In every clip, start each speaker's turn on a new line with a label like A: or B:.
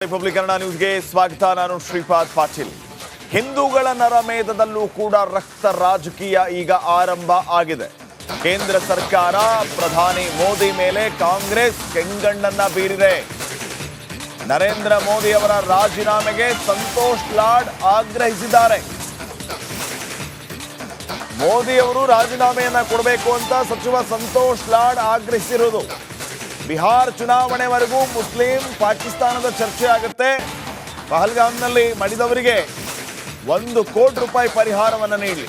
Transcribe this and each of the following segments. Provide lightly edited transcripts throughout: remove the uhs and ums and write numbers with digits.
A: Republic Kannada ನ್ಯೂಸ್ಗೆ ಸ್ವಾಗತ. ನಾನು ಶ್ರೀಪಾದ್ ಪಾಟೀಲ್. ಹಿಂದೂಗಳ ನರಮೇಧದಲ್ಲೂ ಕೂಡ ರಕ್ತ ರಾಜಕೀಯ ಈಗ ಆರಂಭ ಆಗಿದೆ. ಕೇಂದ್ರ ಸರ್ಕಾರ ಪ್ರಧಾನಿ ಮೋದಿ ಮೇಲೆ ಕಾಂಗ್ರೆಸ್ ಕೆಂಗಣ್ಣನ್ನ ಬೀರಿದೆ. ನರೇಂದ್ರ ಮೋದಿ ಅವರ ರಾಜೀನಾಮೆಗೆ ಸಂತೋಷ್ ಲಾಡ್ ಆಗ್ರಹಿಸಿದ್ದಾರೆ. ಮೋದಿ ಅವರು ರಾಜೀನಾಮೆಯನ್ನ ಕೊಡಬೇಕು ಅಂತ ಸಚಿವ ಸಂತೋಷ್ ಲಾಡ್ ಆಗ್ರಹಿಸಿರುವುದು. ಬಿಹಾರ್ ಚುನಾವಣೆವರೆಗೂ ಮುಸ್ಲಿಂ ಪಾಕಿಸ್ತಾನದ ಚರ್ಚೆ ಆಗುತ್ತೆ. ಪಹಲ್ಗಾಮ್ನಲ್ಲಿ ಮಡಿದವರಿಗೆ 1 ಕೋಟಿ ರೂಪಾಯಿ ಪರಿಹಾರವನ್ನು ನೀಡಲಿ,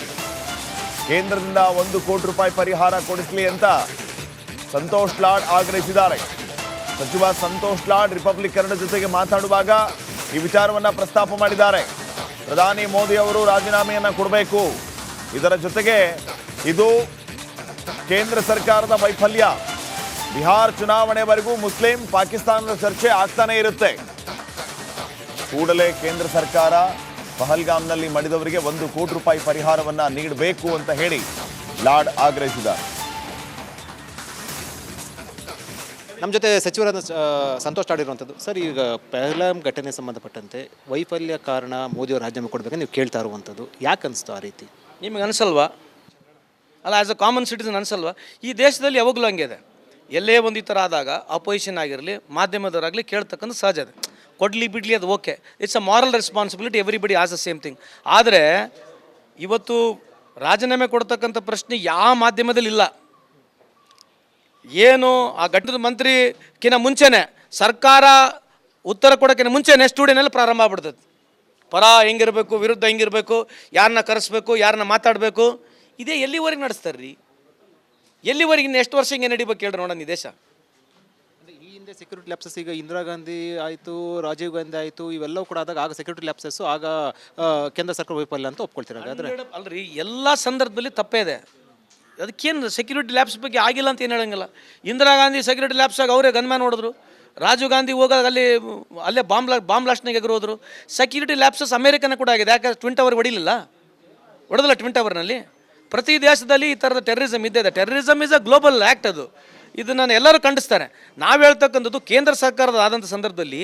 A: ಕೇಂದ್ರದಿಂದ 1 ಕೋಟಿ ರೂಪಾಯಿ ಪರಿಹಾರ ಕೊಡಿಸಲಿ ಅಂತ ಸಂತೋಷ್ ಲಾಡ್ ಆಗ್ರಹಿಸಿದ್ದಾರೆ. ಸಚಿವ ಸಂತೋಷ್ ಲಾಡ್ ರಿಪಬ್ಲಿಕ್ ಕನ್ನಡ ಜೊತೆಗೆ ಮಾತಾಡುವಾಗ ಈ ವಿಚಾರವನ್ನ ಪ್ರಸ್ತಾಪ ಮಾಡಿದ್ದಾರೆ. ಪ್ರಧಾನಿ ಮೋದಿ ಅವರು ರಾಜೀನಾಮೆಯನ್ನ ಕೊಡಬೇಕು, ಇದರ ಜೊತೆಗೆ ಇದು ಕೇಂದ್ರ ಸರ್ಕಾರದ ವೈಫಲ್ಯ. ಬಿಹಾರ್ ಚುನಾವಣೆವರೆಗೂ ಮುಸ್ಲಿಂ ಪಾಕಿಸ್ತಾನದ ಚರ್ಚೆ ಆಗ್ತಾನೆ ಇರುತ್ತೆ. ಕೂಡಲೇ ಕೇಂದ್ರ ಸರ್ಕಾರ ಪಹಲ್ಗಾಮ್ನಲ್ಲಿ ಮಡಿದವರಿಗೆ 1 ಕೋಟಿ ರೂಪಾಯಿ ಪರಿಹಾರವನ್ನ ನೀಡಬೇಕು ಅಂತ ಹೇಳಿ ಲಾಡ್ ಆಗ್ರಹಿಸಿದ್ದಾರೆ.
B: ನಮ್ಮ ಜೊತೆ ಸಚಿವರಾದ ಸಂತೋಷ್ ಲಾಡ್ ಇರುವಂಥದ್ದು. ಸರ್, ಈಗ ಪಹಲ್ಗಾಮ್ ಘಟನೆ ಸಂಬಂಧಪಟ್ಟಂತೆ ವೈಫಲ್ಯ ಕಾರಣ ಮೋದಿಯವರು ರಾಜೀನಾಮೆ ಕೊಡಬೇಕಂತ ನೀವು ಕೇಳ್ತಾ ಇರುವಂಥದ್ದು, ಯಾಕೆ ಅನಿಸ್ತು ಆ ರೀತಿ?
C: ನಿಮಗೆ ಅನಿಸಲ್ವಾ? ಅಲ್ಲ, ಆ್ಯಸ್ ಅ ಕಾಮನ್ ಸಿಟಿಸನ್ ಅನಿಸಲ್ವಾ? ಈ ದೇಶದಲ್ಲಿ ಯಾವಾಗಲೂ ಹಂಗೆ ಇದೆ. ಎಲ್ಲೇ ಒಂದು ಈ ಥರ ಆದಾಗ ಅಪೋಸಿಷನ್ ಆಗಿರಲಿ ಮಾಧ್ಯಮದವರಾಗಲಿ ಕೇಳ್ತಕ್ಕಂಥ ಸಹಜ ಇದೆ. ಕೊಡಲಿ ಬಿಡಲಿ ಅದು okay, it's a moral responsibility, everybody as the same thing. ಆದರೆ ಇವತ್ತು ರಾಜೀನಾಮೆ ಕೊಡ್ತಕ್ಕಂಥ ಪ್ರಶ್ನೆ ಯಾವ ಮಾಧ್ಯಮದಲ್ಲಿ ಇಲ್ಲ. ಏನು ಆ ಘಟದ ಮಂತ್ರಿಗಿನ ಮುಂಚೆನೇ ಸರ್ಕಾರ ಉತ್ತರ ಕೊಡೋಕ್ಕಿಂತ ಮುಂಚೆನೇ ಸ್ಟುಡಿಯೋನಲ್ಲಿ ಪ್ರಾರಂಭ ಆಗ್ಬಿಡ್ತದೆ. ಪರ ಹೆಂಗಿರಬೇಕು, ವಿರುದ್ಧ ಹೆಂಗಿರಬೇಕು, ಯಾರನ್ನ ಕರೆಸ್ಬೇಕು, ಯಾರನ್ನ ಮಾತಾಡಬೇಕು, ಇದೇ ಎಲ್ಲಿವರೆಗೆ ನಡೆಸ್ತಾರೆ ರೀ? ಎಲ್ಲಿವರೆಗೆ ಎಷ್ಟು ವರ್ಷ ಹಿಂಗೆ ನಡಿಬೇಕು ಹೇಳ್ರಿ ನೋಡೋಣ ಈ ದೇಶ.
B: ಈ ಹಿಂದೆ ಸೆಕ್ಯೂರಿಟಿ ಲ್ಯಾಪ್ಸಸ್, ಈಗ ಇಂದಿರಾ ಗಾಂಧಿ ಆಯಿತು, ರಾಜೀವ್ ಗಾಂಧಿ ಆಯಿತು, ಇವೆಲ್ಲವೂ ಕೂಡ ಆಗ ಸೆಕ್ಯೂರಿಟಿ ಲ್ಯಾಪ್ಸಸ್ಸು, ಆಗ ಕೇಂದ್ರ ಸರ್ಕಾರ ವೈಫಲ್ಯ ಅಂತ ಒಪ್ಕೊಳ್ತೀರ? ಆದರೆ
C: ಅಲ್ರಿ, ಎಲ್ಲ ಸಂದರ್ಭದಲ್ಲಿ ತಪ್ಪೇ ಇದೆ. ಅದಕ್ಕೇನು ಸೆಕ್ಯೂರಿಟಿ ಲ್ಯಾಬ್ಸ್ ಬಗ್ಗೆ ಆಗಿಲ್ಲ ಅಂತ ಏನು ಹೇಳಂಗಿಲ್ಲ. ಇಂದಿರಾ ಗಾಂಧಿ ಸೆಕ್ಯೂರಿಟಿ ಲ್ಯಾಬ್ಸಾಗ ಅವರೇ ಗನ್ಮ್ಯಾನ್ ಹೊಡೆದ್ರು. ರಾಜೀವ್ ಗಾಂಧಿ ಹೋಗಾಗ ಅಲ್ಲೇ ಬಾಂಬ್ ಬ್ಲಾಸ್ಟ್ನಾಗ ಎಗರೋದ್ರು. ಸೆಕ್ಯೂರಿಟಿ ಲ್ಯಾಬ್ಸಸ್ ಅಮೇರಿಕನ ಕೂಡ ಆಗಿದೆ. ಯಾಕೆ ಟ್ವಿನ್ ಟವರ್ ಹೊಡಿಲಿಲ್ಲ? ಹೊಡೆದಿಲ್ಲ ಟ್ವಿನ್ ಟವರ್ನಲ್ಲಿ. ಪ್ರತಿ ದೇಶದಲ್ಲಿ ಈ ಥರದ ಟೆರರಿಸಮ್ ಇದ್ದೇ. Terrorism is a global act. ಇದನ್ನು ಎಲ್ಲರೂ ಖಂಡಿಸ್ತಾರೆ. ನಾವು ಹೇಳ್ತಕ್ಕಂಥದ್ದು ಕೇಂದ್ರ ಸರ್ಕಾರದ ಆದಂಥ ಸಂದರ್ಭದಲ್ಲಿ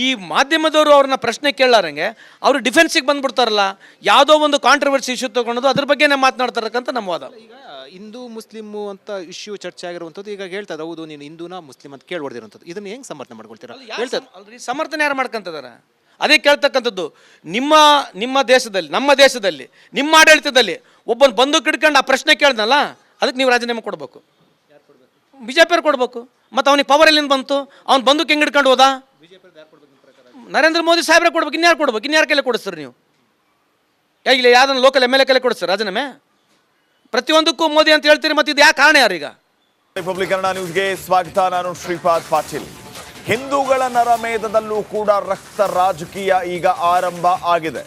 C: ಈ ಮಾಧ್ಯಮದವರು ಅವ್ರನ್ನ ಪ್ರಶ್ನೆ ಕೇಳಾರಂಗೆ ಅವರು ಡಿಫೆನ್ಸಿಗೆ ಬಂದುಬಿಡ್ತಾರಲ್ಲ, ಯಾವುದೋ ಒಂದು ಕಾಂಟ್ರವರ್ಸಿ ಇಶ್ಯೂ ತೊಗೊಂಡು ಅದ್ರ ಬಗ್ಗೆನೇ ಮಾತನಾಡ್ತಾರಕ್ಕಂತ ನಮ್ಮ ವಾದ.
B: ಈಗ ಹಿಂದೂ ಮುಸ್ಲಿಮು ಅಂತ ಇಶ್ಯೂ ಚರ್ಚೆ ಆಗಿರುವಂಥದ್ದು. ಈಗ ಹೇಳ್ತದೆ, ಹೌದು ನೀನು ಹಿಂದೂನ ಮುಸ್ಲಿಂ ಅಂತ ಕೇಳ್ಬಾರ್ದಿರುವಂಥದ್ದು. ಇದನ್ನು ಹೆಂಗೆ ಸಮರ್ಥನೆ ಮಾಡ್ಕೊಳ್ತೀರಾ? ಹೇಳ್ತದೆ
C: ಅಲ್ರಿ, ಸಮರ್ಥನೆ ಯಾರು ಮಾಡ್ಕೊಂತಿದ್ದಾರೆ? ಅದೇ ಕೇಳ್ತಕ್ಕಂಥದ್ದು. ನಿಮ್ಮ ದೇಶದಲ್ಲಿ, ನಮ್ಮ ದೇಶದಲ್ಲಿ, ನಿಮ್ಮ ಆಡಳಿತದಲ್ಲಿ ಒಬ್ಬನು ಬಂದೂಕು ಹಿಡ್ಕೊಂಡು ಆ ಪ್ರಶ್ನೆ ಕೇಳ್ದಲ್ಲ, ಅದಕ್ಕೆ ನೀವು ರಾಜೀನಾಮೆ ಕೊಡಬೇಕು. ಬಿಜೆಪಿಯವ್ರು ಕೊಡಬೇಕು. ಮತ್ತು ಅವನಿಗೆ ಪವರ್ ಎಲ್ಲಿಂದ ಬಂತು? ಅವ್ನು ಬಂದೂಕು ಹೆಂಗೆ ಹಿಡ್ಕೊಂಡು ಹೋದ? ನರೇಂದ್ರ ಮೋದಿ ಸಾಹೇಬ್ರೆ ಕೊಡ್ಬೇಕು. ಇನ್ಯಾರು ಕೊಡ್ಬೇಕು? ಇನ್ಯಾರ ಕೈಲಿ ಕೊಡಿಸ್ತೀರಿ ನೀವು? ಇಲ್ಲ ಯಾವ್ದನ್ನ ಲೋಕಲ್ MLA ಕೈಲಿ ಕೊಡಿಸ್ತಾರೆ ರಾಜೀನಾಮೆ? ಪ್ರತಿಯೊಂದಕ್ಕೂ ಮೋದಿ ಅಂತ ಹೇಳ್ತೀರಿ, ಮತ್ತು ಇದು ಯಾಕೆ ಕಾರಣ ಯಾರೀಗ?
A: ರಿಪಬ್ಲಿಕ್ ಕನ್ನಡ ನ್ಯೂಸ್ಗೆ ಸ್ವಾಗತ. ನಾನು ಶ್ರೀಪಾದ್ ಪಾಟೀಲ್. ಹಿಂದೂಗಳ ನರಮೇಧದಲ್ಲೂ ಕೂಡ ರಕ್ತ ರಾಜಕೀಯ ಈಗ ಆರಂಭ ಆಗಿದೆ.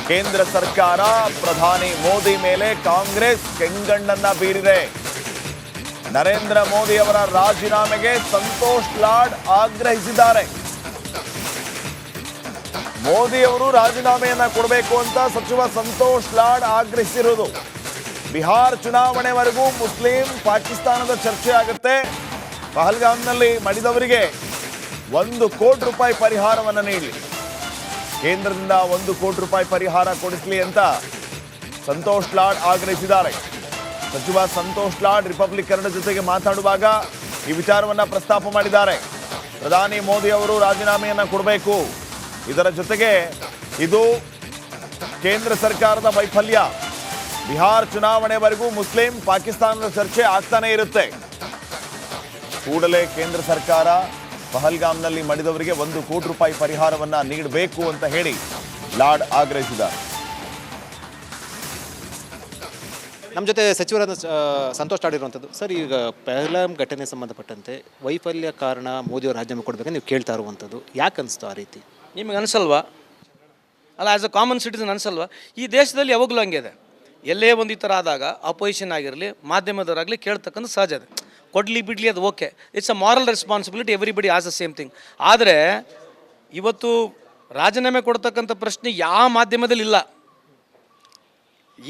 A: ಕೇಂದ್ರ ಸರ್ಕಾರ ಪ್ರಧಾನಿ ಮೋದಿ ಮೇಲೆ ಕಾಂಗ್ರೆಸ್ ಕೆಂಗಣ್ಣನ್ನ ಬೀರಿದೆ. ನರೇಂದ್ರ ಮೋದಿ ಅವರ ರಾಜೀನಾಮೆಗೆ ಸಂತೋಷ್ ಲಾಡ್ ಆಗ್ರಹಿಸಿದ್ದಾರೆ. ಮೋದಿ ಅವರು ರಾಜೀನಾಮೆಯನ್ನ ಕೊಡಬೇಕು ಅಂತ ಸಚಿವ ಸಂತೋಷ್ ಲಾಡ್ ಆಗ್ರಹಿಸಿರುವುದು. ಬಿಹಾರ್ ಚುನಾವಣೆವರೆಗೂ ಮುಸ್ಲಿಂ ಪಾಕಿಸ್ತಾನದ ಚರ್ಚೆ ಆಗುತ್ತೆ. ಪಹಲ್ಗಾಮ್ನಲ್ಲಿ ಮಡಿದವರಿಗೆ 1 ಕೋಟಿ ರೂಪಾಯಿ ಪರಿಹಾರವನ್ನು ನೀಡಲಿ, ಕೇಂದ್ರದಿಂದ 1 ಕೋಟಿ ರೂಪಾಯಿ ಪರಿಹಾರ ಕೊಡಿಸಲಿ ಅಂತ ಸಂತೋಷ್ ಲಾಡ್ ಆಗ್ರಹಿಸಿದ್ದಾರೆ. ಸಚಿವ ಸಂತೋಷ್ ಲಾಡ್ ರಿಪಬ್ಲಿಕ್ ಕನ್ನಡ ಜೊತೆಗೆ ಮಾತಾಡುವಾಗ ಈ ವಿಚಾರವನ್ನ ಪ್ರಸ್ತಾಪ ಮಾಡಿದ್ದಾರೆ. ಪ್ರಧಾನಿ ಮೋದಿ ಅವರು ರಾಜೀನಾಮೆಯನ್ನ ಕೊಡಬೇಕು, ಇದರ ಜೊತೆಗೆ ಇದು ಕೇಂದ್ರ ಸರ್ಕಾರದ ವೈಫಲ್ಯ. ಬಿಹಾರ್ ಚುನಾವಣೆವರೆಗೂ ಮುಸ್ಲಿಂ ಪಾಕಿಸ್ತಾನದ ಚರ್ಚೆ ಆಗ್ತಾನೆ ಇರುತ್ತೆ. ಕೂಡಲೇ ಕೇಂದ್ರ ಸರ್ಕಾರ ಪಹಲ್ಗಾಮ್ನಲ್ಲಿ ಮಡಿದವರಿಗೆ 1 ಕೋಟಿ ರೂಪಾಯಿ ಪರಿಹಾರವನ್ನ ನೀಡಬೇಕು ಅಂತ ಹೇಳಿ ಲಾಡ್ ಆಗ್ರಹಿಸಿದ್ದಾರೆ.
B: ನಮ್ಮ ಜೊತೆ ಸಚಿವರಾದ ಸಂತೋಷ್ ಲಾಡ್ ಇರುವಂಥದ್ದು. ಸರ್, ಈಗ ಪಹಲ್ಗಾಮ್ ಘಟನೆ ಸಂಬಂಧಪಟ್ಟಂತೆ ವೈಫಲ್ಯ ಕಾರಣ ಮೋದಿಯವರು ರಾಜೀನಾಮೆ ಕೊಡಬೇಕಂತ ನೀವು ಕೇಳ್ತಾ ಇರುವಂಥದ್ದು, ಯಾಕೆ ಅನಿಸ್ತು ಆ ರೀತಿ?
C: ನಿಮಗೆ ಅನಿಸಲ್ವಾ? ಅಲ್ಲ, ಆ್ಯಸ್ ಅ ಕಾಮನ್ ಸಿಟಿಸನ್ ಅನಿಸಲ್ವಾ? ಈ ದೇಶದಲ್ಲಿ ಯಾವಾಗಲೂ ಹಂಗೆ ಇದೆ. ಎಲ್ಲೇ ಒಂದು ಈ ಥರ ಆದಾಗ ಅಪೋಸಿಷನ್ ಆಗಿರಲಿ ಮಾಧ್ಯಮದವರಾಗಲಿ ಕೇಳ್ತಕ್ಕಂಥ ಸಹಜ ಇದೆ. ಕೊಡಲಿ ಬಿಡಲಿ ಅದು okay, it's a moral responsibility, everybody as the same thing. ಆದರೆ ಇವತ್ತು ರಾಜೀನಾಮೆ ಕೊಡ್ತಕ್ಕಂಥ ಪ್ರಶ್ನೆ ಯಾವ ಮಾಧ್ಯಮದಲ್ಲಿ ಇಲ್ಲ.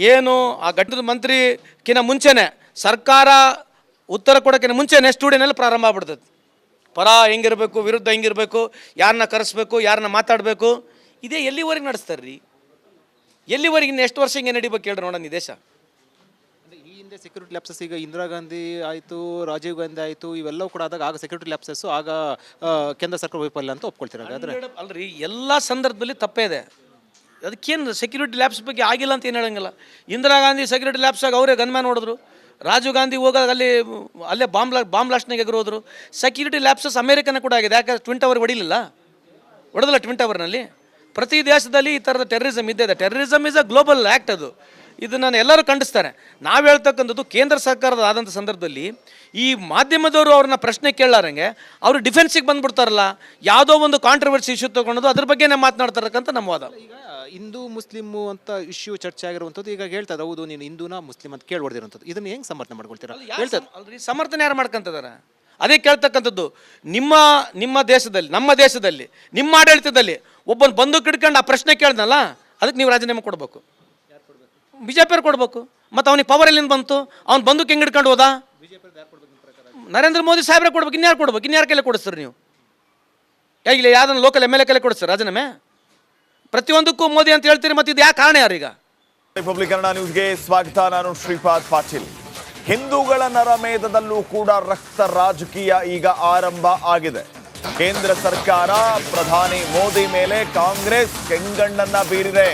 C: ಏನು ಆ ಘಟದ ಮಂತ್ರಿಗಿನ ಮುಂಚೆನೇ ಸರ್ಕಾರ ಉತ್ತರ ಕೊಡೋಕ್ಕಿಂತ ಮುಂಚೆನೇ ಸ್ಟುಡಿಯೋನಲ್ಲಿ ಪ್ರಾರಂಭ ಆಗ್ಬಿಡ್ತದೆ. ಪರ ಹೆಂಗಿರಬೇಕು, ವಿರುದ್ಧ ಹೆಂಗಿರಬೇಕು, ಯಾರನ್ನ ಕರೆಸ್ಬೇಕು, ಯಾರನ್ನ ಮಾತಾಡಬೇಕು, ಇದೇ ಎಲ್ಲಿವರೆಗೆ ನಡೆಸ್ತಾರೆ ರೀ? ಎಲ್ಲಿವರೆಗೆ ಇನ್ನು ಎಷ್ಟು ವರ್ಷ ಹಿಂಗೆ ನಡಿಬೇಕು ಹೇಳ್ರಿ ನೋಡೋಣ ಈ ದೇಶ?
B: ಈ ಹಿಂದೆ ಸೆಕ್ಯೂರಿಟಿ ಲ್ಯಾಪ್ಸಸ್ ಈಗ ಇಂದಿರಾ ಗಾಂಧಿ ಆಯಿತು, ರಾಜೀವ್ ಗಾಂಧಿ ಆಯಿತು, ಇವೆಲ್ಲವೂ ಕೂಡ ಆಗ ಸೆಕ್ಯೂರಿಟಿ ಲ್ಯಾಪ್ಸಸ್ಸು, ಆಗ ಕೇಂದ್ರ ಸರ್ಕಾರ ವೈಫಲ್ಯ ಅಂತ ಒಪ್ಕೊಳ್ತೀರ? ಹಾಗಾದ್ರೆ
C: ಅಲ್ರಿ, ಎಲ್ಲ ಸಂದರ್ಭದಲ್ಲಿ ತಪ್ಪೇ ಇದೆ. ಅದಕ್ಕೇನು ಸೆಕ್ಯೂರಿಟಿ ಲ್ಯಾಬ್ಸ್ ಬಗ್ಗೆ ಆಗಿಲ್ಲ ಅಂತ ಏನು ಹೇಳಂಗಿಲ್ಲ. ಇಂದಿರಾ ಗಾಂಧಿ ಸೆಕ್ಯೂರಿಟಿ ಲ್ಯಾಬ್ಸಾಗ ಅವರೇ ಗನ್ಮ್ಯಾನ್ ಹೊಡೆದ್ರು. ರಾಜೀವ್ ಗಾಂಧಿ ಹೋದಾಗ ಅಲ್ಲೇ ಬಾಂಬ್ ಬ್ಲಾಸ್ಟ್ನಾಗ ಎಗರೋದ್ರು. ಸೆಕ್ಯೂರಿಟಿ ಲ್ಯಾಬ್ಸಸ್ ಅಮೇರಿಕನ ಕೂಡ ಆಗಿದೆ. ಯಾಕಂದ್ರೆ ಟ್ವಿನ್ ಟವರ್ ಹೊಡಿಲಿಲ್ಲ, ಹೊಡೆದಿಲ್ಲ ಟ್ವಿನ್ ಟವರ್ನಲ್ಲಿ. ಪ್ರತಿ ದೇಶದಲ್ಲಿ ಈ ಥರದ ಟೆರರಿಸಮ್ ಇದ್ದೇ. Terrorism is a global act. ಇದನ್ನು ಎಲ್ಲರೂ ಖಂಡಿಸ್ತಾರೆ. ನಾವು ಹೇಳ್ತಕ್ಕಂಥದ್ದು ಕೇಂದ್ರ ಸರ್ಕಾರದ ಆದಂಥ ಸಂದರ್ಭದಲ್ಲಿ ಈ ಮಾಧ್ಯಮದವರು ಅವ್ರನ್ನ ಪ್ರಶ್ನೆ ಕೇಳಾರಂಗೆ ಅವರು ಡಿಫೆನ್ಸಿಗೆ ಬಂದುಬಿಡ್ತಾರಲ್ಲ, ಯಾವುದೋ ಒಂದು ಕಾಂಟ್ರವರ್ಸಿ ಇಶ್ಯೂ ತೊಗೊಂಡು ಅದ್ರ ಬಗ್ಗೆನೇ ಮಾತನಾಡ್ತಾರಕ್ಕಂತ ನಮ್ಮ ವಾದ.
B: ಈಗ ಹಿಂದೂ ಮುಸ್ಲಿಮು ಅಂತ ಇಶ್ಯೂ ಚರ್ಚೆ ಆಗಿರುವಂಥದ್ದು ಈಗ ಹೇಳ್ತದೆ, ಹೌದು ನೀನು ಹಿಂದೂನಾ ಮುಸ್ಲಿಂ ಅಂತ ಕೇಳ್ಬಾರ್ದಿರುವಂಥದ್ದು. ಇದನ್ನು ಹೆಂಗೆ ಸಮರ್ಥನೆ ಮಾಡ್ಕೊಳ್ತೀರಾ? ಹೇಳ್ತದೆ
C: ಅಲ್ರಿ, ಸಮರ್ಥನೆ ಯಾರು ಮಾಡ್ಕೊಂತಿದಾರೆ? ಅದೇ ಕೇಳ್ತಕ್ಕಂಥದ್ದು. ನಿಮ್ಮ ದೇಶದಲ್ಲಿ, ನಮ್ಮ ದೇಶದಲ್ಲಿ, ನಿಮ್ಮ ಆಡಳಿತದಲ್ಲಿ ಒಬ್ಬನ ಬಂದೂಕು ಹಿಡ್ಕೊಂಡು ಆ ಪ್ರಶ್ನೆ ಕೇಳ್ದಲ್ಲ, ಅದಕ್ಕೆ ನೀವು ರಾಜೀನಾಮೆ ಕೊಡಬೇಕು. ಬಿಜೆಪಿಯವ್ರು ಕೊಡಬೇಕು. ಮತ್ತು ಅವನಿಗೆ ಪವರ್ ಎಲ್ಲಿಂದ ಬಂತು? ಅವ್ನು ಬಂದೂಕು ಹೆಂಗೆ ಹಿಡ್ಕೊಂಡು ಹೋದ? ನರೇಂದ್ರ ಮೋದಿ ಸಾಹೇಬ್ರೆ ಕೊಡ್ಬೇಕು. ಇನ್ಯಾರು ಕೊಡ್ಬೇಕು? ಇನ್ಯಾರ ಕೈಲಿ ಕೊಡಿಸ್ತೀರಿ ನೀವು? ಹೇಗಿಲ್ಲ ಯಾವ್ದನ್ನ ಲೋಕಲ್ MLA ಕೈಲಿ ಕೊಡಿಸ್ತಾರೆ ರಾಜೀನಾಮೆ? ಪ್ರತಿಯೊಂದಕ್ಕೂ ಮೋದಿ ಅಂತ ಹೇಳ್ತೀರಿ, ಮತ್ತು ಇದು ಯಾಕೆ ಕಾರಣ ಯಾರೀಗ?
A: ರಿಪಬ್ಲಿಕ್ ಕನ್ನಡ ನ್ಯೂಸ್ಗೆ ಸ್ವಾಗತ. ನಾನು ಶ್ರೀಪಾದ್ ಪಾಟೀಲ್. ಹಿಂದೂಗಳ ನರಮೇಧದಲ್ಲೂ ಕೂಡ ರಕ್ತ ರಾಜಕೀಯ ಈಗ ಆರಂಭ ಆಗಿದೆ. ಕೇಂದ್ರ ಸರ್ಕಾರ ಪ್ರಧಾನಿ ಮೋದಿ ಮೇಲೆ ಕಾಂಗ್ರೆಸ್ ಕೆಂಗಣ್ಣನ್ನ ಬೀರಿದೆ.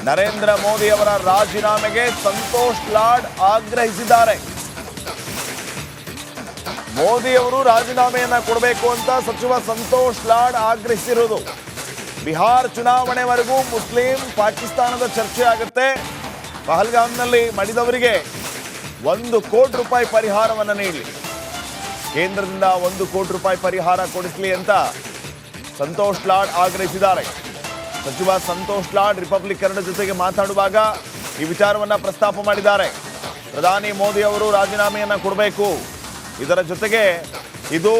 A: ನರೇಂದ್ರ ಮೋದಿ ಅವರ ರಾಜೀನಾಮೆಗೆ ಸಂತೋಷ್ ಲಾಡ್ ಆಗ್ರಹಿಸಿದ್ದಾರೆ. ಮೋದಿ ಅವರು ರಾಜೀನಾಮೆಯನ್ನ ಕೊಡಬೇಕು ಅಂತ ಸಚಿವ ಸಂತೋಷ್ ಲಾಡ್ ಆಗ್ರಹಿಸಿರುವುದು. ಬಿಹಾರ್ ಚುನಾವಣೆವರೆಗೂ ಮುಸ್ಲಿಂ ಪಾಕಿಸ್ತಾನದ ಚರ್ಚೆ ಆಗುತ್ತೆ. ಪಹಲ್ಗಾಮ್ನಲ್ಲಿ ಮಡಿದವರಿಗೆ 1 ಕೋಟಿ ರೂಪಾಯಿ ಪರಿಹಾರವನ್ನು ನೀಡಲಿ, ಕೇಂದ್ರದಿಂದ 1 ಕೋಟಿ ರೂಪಾಯಿ ಪರಿಹಾರ ಕೊಡಿಸಲಿ ಅಂತ ಸಂತೋಷ್ ಲಾಡ್ ಆಗ್ರಹಿಸಿದ್ದಾರೆ. ಸಚಿವ ಸಂತೋಷ್ ಲಾಡ್ ರಿಪಬ್ಲಿಕ್ ಕನ್ನಡ ಜೊತೆಗೆ ಮಾತಾಡುವಾಗ ಈ ವಿಚಾರವನ್ನ ಪ್ರಸ್ತಾಪ ಮಾಡಿದ್ದಾರೆ. ಪ್ರಧಾನಿ ಮೋದಿ ಅವರು ರಾಜೀನಾಮೆಯನ್ನ ಕೊಡಬೇಕು. ಇದರ ಜೊತೆಗೆ ಇದು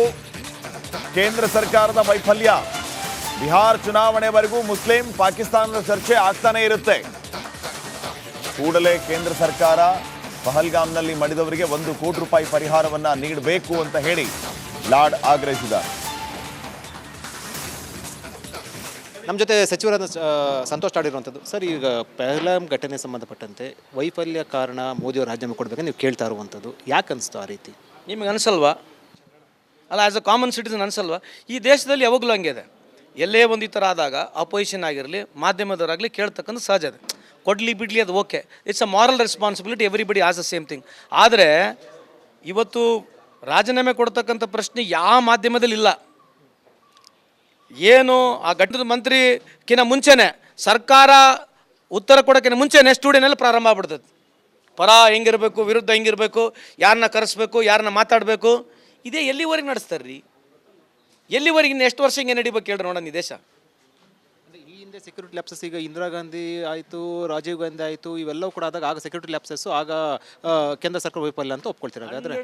A: ಕೇಂದ್ರ ಸರ್ಕಾರದ ವೈಫಲ್ಯ. ಬಿಹಾರ್ ಚುನಾವಣೆವರೆಗೂ ಮುಸ್ಲಿಂ ಪಾಕಿಸ್ತಾನದ ಚರ್ಚೆ ಆಗ್ತಾನೆ ಇರುತ್ತೆ. ಕೂಡಲೇ ಕೇಂದ್ರ ಸರ್ಕಾರ ಪಹಲ್ಗಾಮ್ನಲ್ಲಿ ಮಡಿದವರಿಗೆ 1 ಕೋಟಿ ರೂಪಾಯಿ ಪರಿಹಾರವನ್ನ ನೀಡಬೇಕು ಅಂತ ಹೇಳಿ ಲಾಡ್ ಆಗ್ರಹಿಸಿದ್ದಾರೆ.
B: ನಮ್ಮ ಜೊತೆ ಸಚಿವರಾದ ಸಂತೋಷ್ ಲಾಡ್ ಇರುವಂಥದ್ದು. ಸರ್, ಈಗ ಪಹಲ್ಗಾಮ್ ಘಟನೆ ಸಂಬಂಧಪಟ್ಟಂತೆ ವೈಫಲ್ಯ ಕಾರಣ ಮೋದಿಯವರು ರಾಜೀನಾಮೆ ಕೊಡಬೇಕಂತ ನೀವು ಕೇಳ್ತಾ ಇರುವಂಥದ್ದು, ಯಾಕೆ ಅನಿಸ್ತು ಆ ರೀತಿ?
C: ನಿಮಗೆ ಅನಿಸಲ್ವಾ? ಅಲ್ಲ, ಆ್ಯಸ್ ಅ ಕಾಮನ್ ಸಿಟಿಸನ್ ಅನಿಸಲ್ವಾ? ಈ ದೇಶದಲ್ಲಿ ಯಾವಾಗಲೂ ಹಂಗೆ ಇದೆ. ಎಲ್ಲೇ ಒಂದು ಈ ಥರ ಆದಾಗ ಅಪೋಸಿಷನ್ ಆಗಿರಲಿ, ಮಾಧ್ಯಮದವರಾಗಲಿ ಕೇಳ್ತಕ್ಕಂಥ ಸಹಜ ಇದೆ. ಕೊಡಲಿ ಬಿಡಲಿ ಅದು okay, it's a moral responsibility, everybody as the same thing. ಆದರೆ ಇವತ್ತು ರಾಜೀನಾಮೆ ಕೊಡ್ತಕ್ಕಂಥ ಪ್ರಶ್ನೆ ಯಾವ ಮಾಧ್ಯಮದಲ್ಲಿ ಇಲ್ಲ. ಏನು ಆ ಘಟದ ಮಂತ್ರಿಗಿನ ಮುಂಚೆನೇ ಸರ್ಕಾರ ಉತ್ತರ ಕೊಡೋಕ್ಕಿಂತ ಮುಂಚೆನೇ ಸ್ಟುಡಿಯೋನಲ್ಲಿ ಪ್ರಾರಂಭ ಆಗ್ಬಿಡ್ತದೆ. ಪರ ಹೆಂಗಿರಬೇಕು, ವಿರುದ್ಧ ಹೆಂಗಿರಬೇಕು, ಯಾರನ್ನ ಕರೆಸ್ಬೇಕು, ಯಾರನ್ನ ಮಾತಾಡಬೇಕು, ಇದೇ ಎಲ್ಲಿವರೆಗೆ ನಡೆಸ್ತಾರೆ ರೀ? ಎಲ್ಲಿವರೆಗೆ ಇನ್ನು ಎಷ್ಟು ವರ್ಷ ಹಿಂಗೆ ನಡಿಬೇಕು ಹೇಳ್ರಿ ನೋಡೋಣ ಈ ದೇಶ?
B: ಈ ಹಿಂದೆ ಸೆಕ್ಯೂರಿಟಿ ಲ್ಯಾಪ್ಸಸ್ ಈಗ ಇಂದಿರಾ ಗಾಂಧಿ ಆಯಿತು, ರಾಜೀವ್ ಗಾಂಧಿ ಆಯಿತು, ಇವೆಲ್ಲವೂ ಕೂಡ ಆಗ ಸೆಕ್ಯೂರಿಟಿ ಲ್ಯಾಪ್ಸಸ್ಸು, ಆಗ ಕೇಂದ್ರ ಸರ್ಕಾರ ವೈಫಲ್ಯ ಅಂತ ಒಪ್ಕೊಳ್ತೀರ? ಹಾಗಾದ್ರೆ